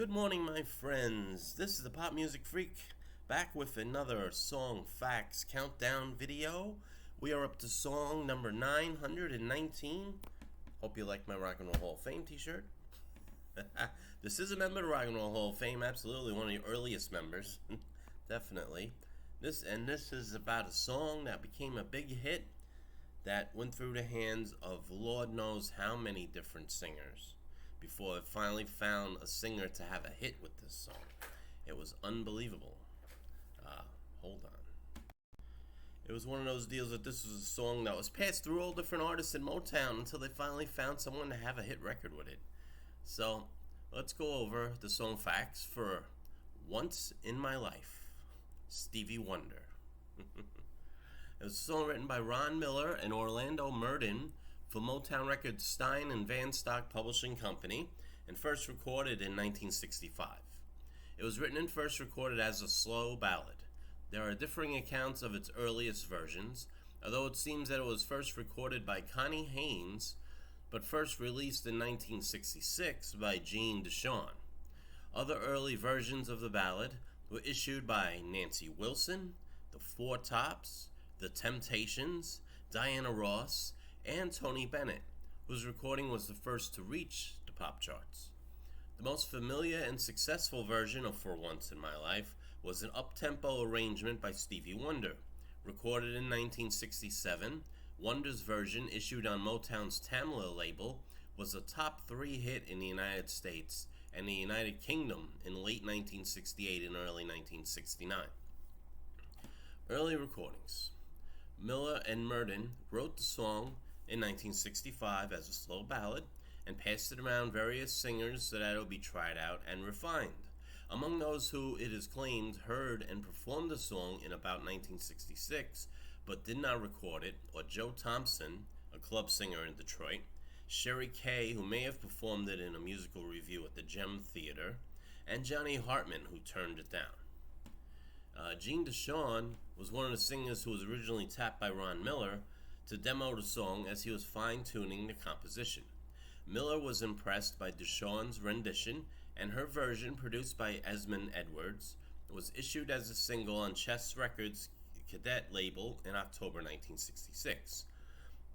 Good morning, my friends. This is the Pop Music Freak back with another Song Facts Countdown video. We are up to song number 919. Hope you like my Rock and Roll Hall of Fame t-shirt. This is a member of Rock and Roll Hall of Fame, absolutely one of the earliest members. Definitely. This is about a song that became a big hit that went through the hands of Lord knows how many different singers before it finally found a singer to have a hit with this song. It was unbelievable. Hold on. It was one of those deals that this was a song that was passed through all different artists in Motown until they finally found someone to have a hit record with it. So, let's go over the song facts for Once in My Life, Stevie Wonder. It was a song written by Ron Miller and Orlando Murden for Motown Records Stein and Van Stock Publishing Company and first recorded in 1965. It was written and first recorded as a slow ballad. There are differing accounts of its earliest versions, although it seems that it was first recorded by Connie Haynes, but first released in 1966 by Gene DeShawn. Other early versions of the ballad were issued by Nancy Wilson, the Four Tops, the Temptations, Diana Ross, and Tony Bennett, whose recording was the first to reach the pop charts. The most familiar and successful version of For Once in My Life was an up-tempo arrangement by Stevie Wonder. Recorded in 1967, Wonder's version, issued on Motown's Tamla label, was a top 3 hit in the United States and the United Kingdom in late 1968 and early 1969. Early recordings. Miller and Murden wrote the song in 1965 as a slow ballad and passed it around various singers so that it would be tried out and refined. Among those who, it is claimed, heard and performed the song in about 1966 but did not record it were Joe Thompson, a club singer in Detroit, Sherry Kay, who may have performed it in a musical review at the Gem Theater, and Johnny Hartman, who turned it down. Gene DeShawn was one of the singers who was originally tapped by Ron Miller to demo the song as he was fine-tuning the composition. Miller was impressed by DeShawn's rendition, and her version, produced by Esmond Edwards, was issued as a single on Chess Records' Cadet label in October 1966.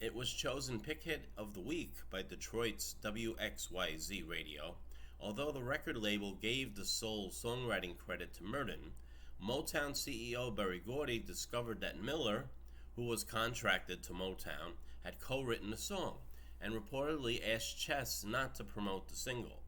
It was chosen Pick Hit of the Week by Detroit's WXYZ radio. Although the record label gave the sole songwriting credit to Murden, Motown CEO Berry Gordy discovered that Miller, who was contracted to Motown, had co-written the song, and reportedly asked Chess not to promote the single.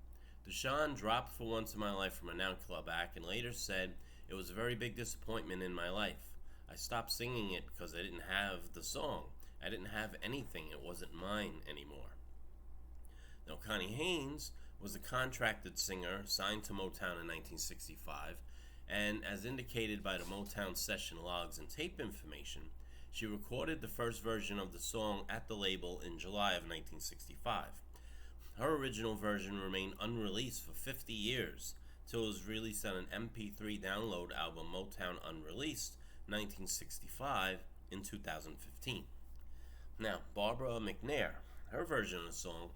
DeShawn dropped For Once in My Life from a Now Club act and later said, "It was a very big disappointment in my life. I stopped singing it because I didn't have the song. I didn't have anything. It wasn't mine anymore." Now, Connie Haynes was a contracted singer signed to Motown in 1965, and as indicated by the Motown session logs and tape information, she recorded the first version of the song at the label in July of 1965. Her original version remained unreleased for 50 years, till it was released on an MP3 download album, Motown Unreleased, 1965, in 2015. Now, Barbara McNair, her version of the song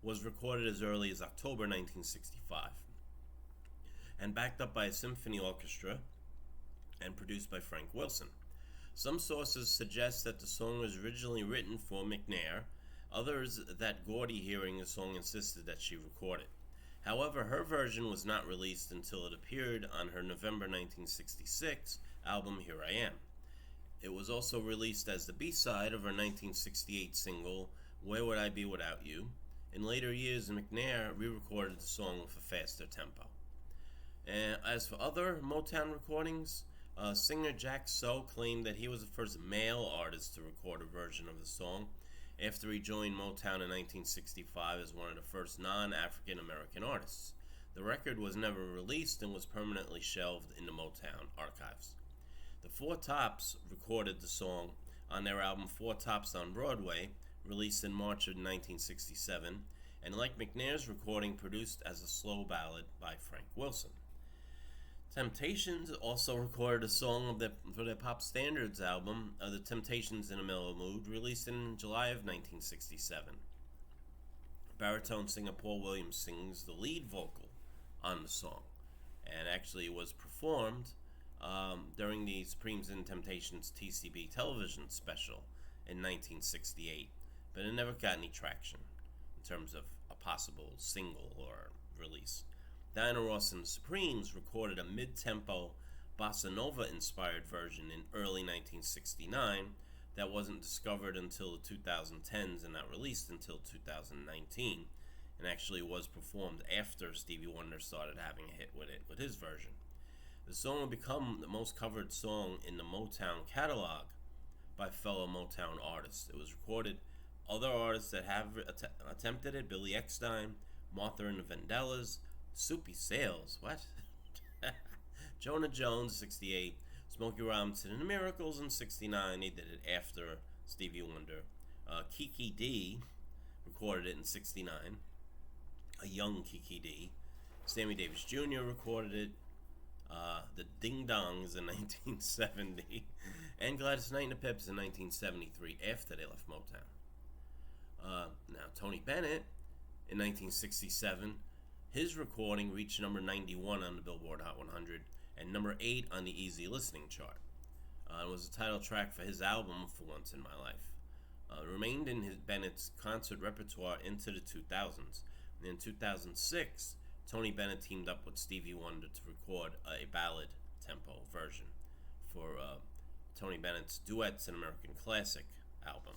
was recorded as early as October 1965 and backed up by a symphony orchestra and produced by Frank Wilson. Some sources suggest that the song was originally written for McNair, others that Gordy, hearing the song, insisted that she record it. However, her version was not released until it appeared on her November 1966 album Here I Am. It was also released as the B-side of her 1968 single Where Would I Be Without You. In later years, McNair re-recorded the song with a faster tempo. As for other Motown recordings, singer Jack So claimed that he was the first male artist to record a version of the song after he joined Motown in 1965 as one of the first non-African American artists. The record was never released and was permanently shelved in the Motown archives. The Four Tops recorded the song on their album Four Tops on Broadway, released in March of 1967, and like McNair's recording, produced as a slow ballad by Frank Wilson. Temptations also recorded a song for their Pop Standards album, The Temptations in a Mellow Mood, released in July of 1967. Baritone singer Paul Williams sings the lead vocal on the song, and actually was performed during the Supremes and Temptations TCB television special in 1968, but it never got any traction in terms of a possible single or release. Diana Ross and the Supremes recorded a mid-tempo bossa nova-inspired version in early 1969 that wasn't discovered until the 2010s and not released until 2019, and actually was performed after Stevie Wonder started having a hit with it with his version. The song would become the most covered song in the Motown catalog by fellow Motown artists. It was recorded other artists that have attempted it: Billy Eckstine, Martha and the Vandellas, Soupy Sales, what? Jonah Jones, 68, Smokey Robinson and the Miracles in 69. They did it after Stevie Wonder. Kiki D recorded it in 69. A young Kiki D. Sammy Davis Jr. recorded it. The Ding Dongs in 1970. And Gladys Knight and the Pips in 1973 after they left Motown. Now, Tony Bennett in 1967. His recording reached number 91 on the Billboard Hot 100 and number 8 on the Easy Listening chart. It was the title track for his album, For Once in My Life. It remained in Bennett's concert repertoire into the 2000s. And in 2006, Tony Bennett teamed up with Stevie Wonder to record a ballad tempo version for Tony Bennett's Duets: An American Classic album.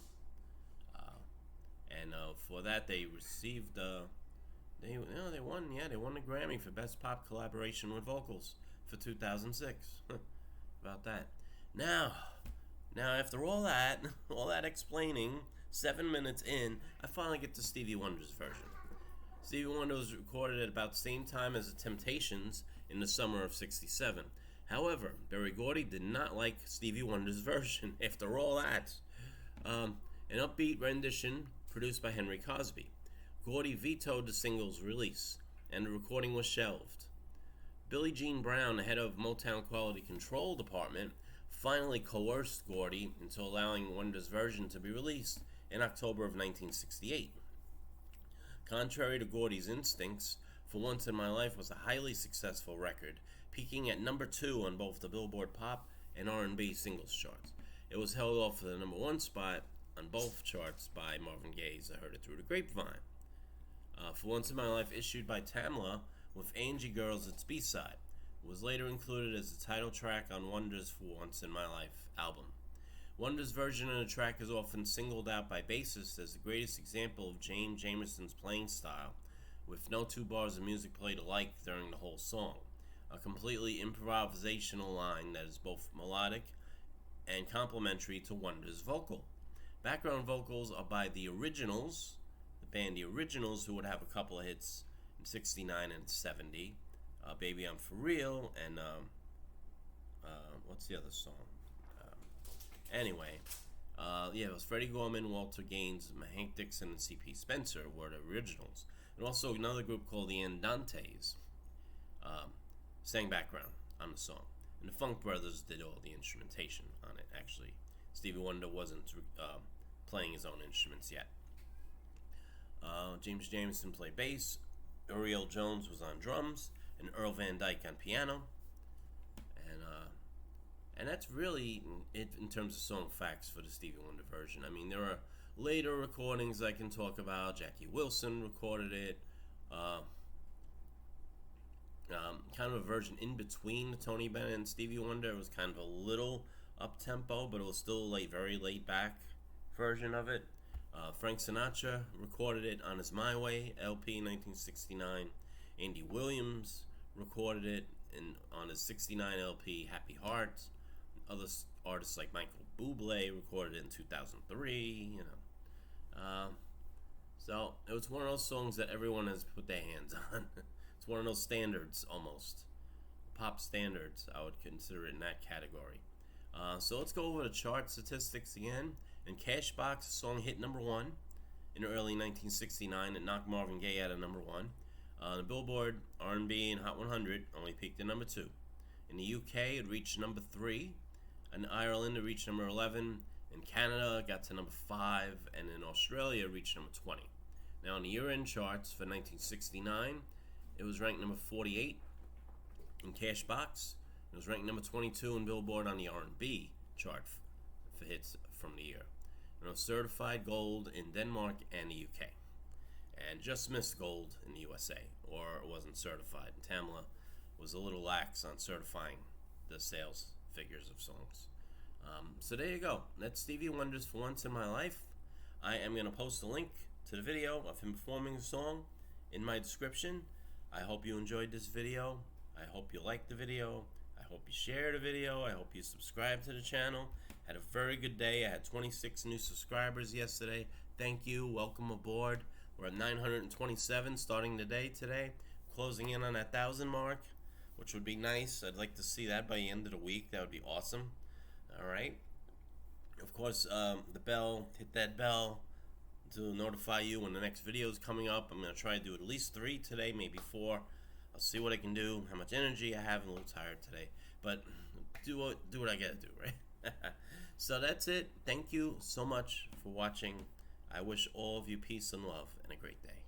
And for that, they received... They won the Grammy for Best Pop Collaboration with Vocals for 2006. About that. Now after all that explaining, 7 minutes in, I finally get to Stevie Wonder's version. Stevie Wonder was recorded at about the same time as the Temptations in the summer of 67. However, Berry Gordy did not like Stevie Wonder's version after all that. An upbeat rendition produced by Henry Cosby. Gordy vetoed the single's release, and the recording was shelved. Billie Jean Brown, the head of Motown Quality Control Department, finally coerced Gordy into allowing Wonder's version to be released in October of 1968. Contrary to Gordy's instincts, For Once in My Life was a highly successful record, peaking at number 2 on both the Billboard Pop and R&B singles charts. It was held off for the number 1 spot on both charts by Marvin Gaye's I Heard It Through the Grapevine. For Once in My Life, issued by Tamla with Angie Girls, its B-side, was later included as the title track on Wonder's For Once in My Life album. Wonder's version of the track is often singled out by bassists as the greatest example of James Jameson's playing style, with no two bars of music played alike during the whole song. A completely improvisational line that is both melodic and complementary to Wonder's vocal. Background vocals are by the Originals, the band The Originals, who would have a couple of hits in 69 and 70. Baby I'm For Real, and what's the other song? It was Freddie Gorman, Walter Gaines, Hank Dixon, and C.P. Spencer were the Originals. And also another group called the Andantes sang background on the song. And the Funk Brothers did all the instrumentation on it, actually. Stevie Wonder wasn't playing his own instruments yet. James Jameson played bass, Uriel Jones was on drums, and Earl Van Dyke on piano. And that's really it in terms of song facts for the Stevie Wonder version. I mean, there are later recordings I can talk about. Jackie Wilson recorded it. Kind of a version in between the Tony Bennett and Stevie Wonder. It was kind of a little up-tempo, but it was still a very laid-back version of it. Frank Sinatra recorded it on his My Way LP in 1969. Andy Williams recorded it on his 69 LP Happy Heart. Other artists like Michael Bublé recorded it in 2003, So it was one of those songs that everyone has put their hands on. It's one of those standards, almost. Pop standards, I would consider it in that category. So let's go over the chart statistics again. In Cashbox, the song hit number 1 in early 1969. It knocked Marvin Gaye out of number 1. The Billboard R&B and Hot 100 only peaked at number 2. In the UK, it reached number 3. In Ireland, it reached number 11. In Canada, it got to number 5. And in Australia, it reached number 20. Now, on the year-end charts for 1969, It was ranked number 48 in Cashbox. It was ranked number 22 in Billboard on the R&B chart for hits from the year. It was certified gold in Denmark and the UK, and just missed gold in the USA, or it wasn't certified. Tamla was a little lax on certifying the sales figures of songs. So there you go. That's Stevie Wonder's For Once in My Life. I am going to post a link to the video of him performing the song in my description. I hope you enjoyed this video. I hope you liked the video. I hope you share the video. I hope you subscribe to the channel. Had a very good day. I had 26 new subscribers yesterday. Thank you. Welcome aboard. We're at 927 starting the day today. Closing in on that 1,000 mark, which would be nice. I'd like to see that by the end of the week. That would be awesome. Alright. Of course, the bell. Hit that bell to notify you when the next video is coming up. I'm going to try to do at least 3 today, maybe 4. I'll see what I can do, how much energy I have. I'm a little tired today, but do what I gotta do, right? So that's it. Thank you so much for watching. I wish all of you peace and love and a great day.